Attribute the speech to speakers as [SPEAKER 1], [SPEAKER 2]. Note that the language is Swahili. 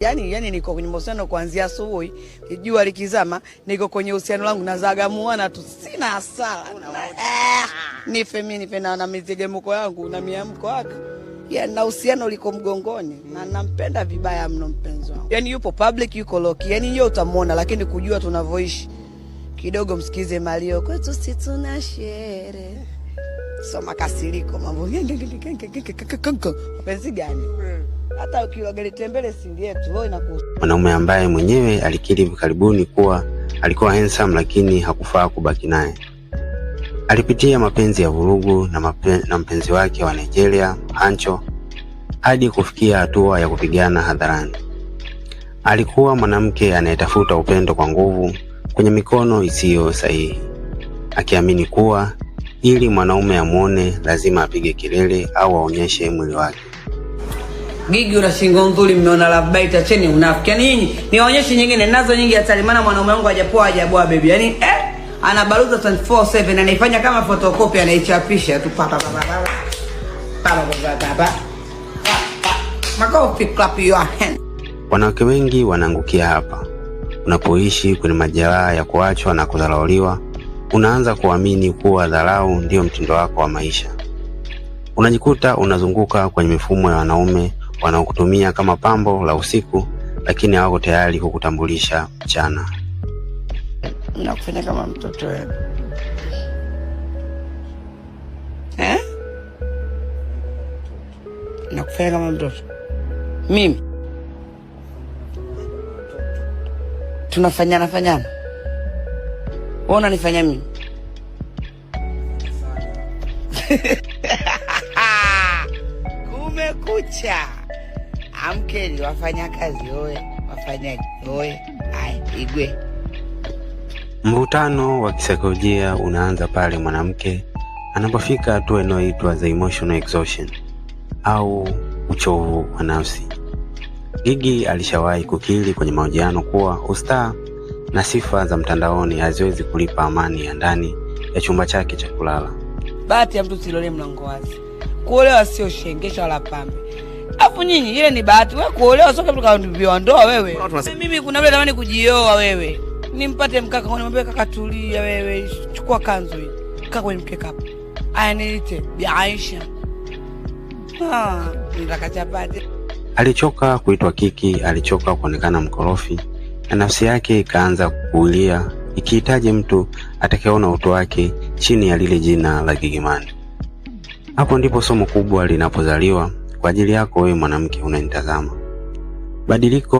[SPEAKER 1] Yani niko kwenye mahusiano kuanzia asubuhi, jua likizama, niko kwenye uhusiano langu na zagamuana tu, sina hasara. Nife mimi nife na mizegemuko yangu na miamko wake. Yani na uhusiano liko mgongoni na nampenda vibaya mno mpenzi wangu. Yani yupo public yuko loki. Yani yeye utamuona lakini kujua tunavyoishi kidogo msikize malio kwetu si tuna shere. Soma kasiriko mambo. Mpenzi gani? Hata ukilogele tembele sindi yetu wewe inakuhusu.
[SPEAKER 2] Mwanaume ambaye mwenyewe alikiri hivi karibuni kuwa alikuwa handsome lakini hakufaa kubaki naye. Alipitia mapenzi ya vurugu na mpenzi wake wa Nigeria, Hancho, hadi kufikia hatua ya kupigana hadharani. Alikuwa mwanamke anayetafuta upendo kwa nguvu kwenye mikono isiyo sahihi, akiamini kuwa ili mwanaume amuone lazima apige kelele au aonyeshe mwili wake.
[SPEAKER 1] Gigi una shingo nzuri mmeona love bite acheni unafiki. Yani nyinyi niwaonyeshe nyingine nazo nyingi hatari maana mwanaume wangu hajapoa baby. Yani anabaruza 24/7 anaifanya kama photocopy anaichapisha tu papa. Makofi clap your hand.
[SPEAKER 2] Wanawake wengi wanaangukia hapa. Unapoishi kwenye majeraha ya kuachwa na kudharauliwa, unaanza kuamini kuwa dharau ndio mtindo wako wa maisha. Unajikuta unazunguka kwenye mifumo ya wanaume wanaokutumia kama pambo la usiku lakini hawako tayari kukutambulisha mchana.
[SPEAKER 1] Nakufanya kama mtoto wewe. Nakufanya kama mtoto. Mimi. Tunafanyana. Wewe unanifanya mimi. Kumekucha. Amkeni wafanya kazi oe, wafanyaji oe, igwe.
[SPEAKER 2] Mvutano wa kisaikolojia unaanza pale mwanamke anapofika hatua inayoitwa the emotional exhaustion au uchovu wa nafsi. Gigi alishawahi kukiri kwenye mahojiano kuwa ustaa na sifa za mtandaoni haziwezi kulipa amani ya ndani ya chumba chake cha kulala.
[SPEAKER 1] Bahati ya mtu silole mlango wazi. Kuolewa sio shengesha wala pambe. Afu nyinyi ile ni bahati. Wewe kuolewa sio kama kaondoa ndoa wewe. Mimi kuna vile natamani kujioa wewe. Nimpate mkaka nimwambie kaka tulia wewe. Chukua kanzu hii. Kaa kwenye mkeka hapo. Aya niite Bi Aisha. Nataka chapati.
[SPEAKER 2] Alichoka kuitwa kiki, alichoka kuonekana mkorofi, na nafsi yake ikaanza kuulia ikihitaji mtu atakayeona utu wake chini ya lile jina la Gigiman. Hapo ndipo somo kubwa linapozaliwa kwa ajili yako wewe mwanamke unanitazama. Badiliko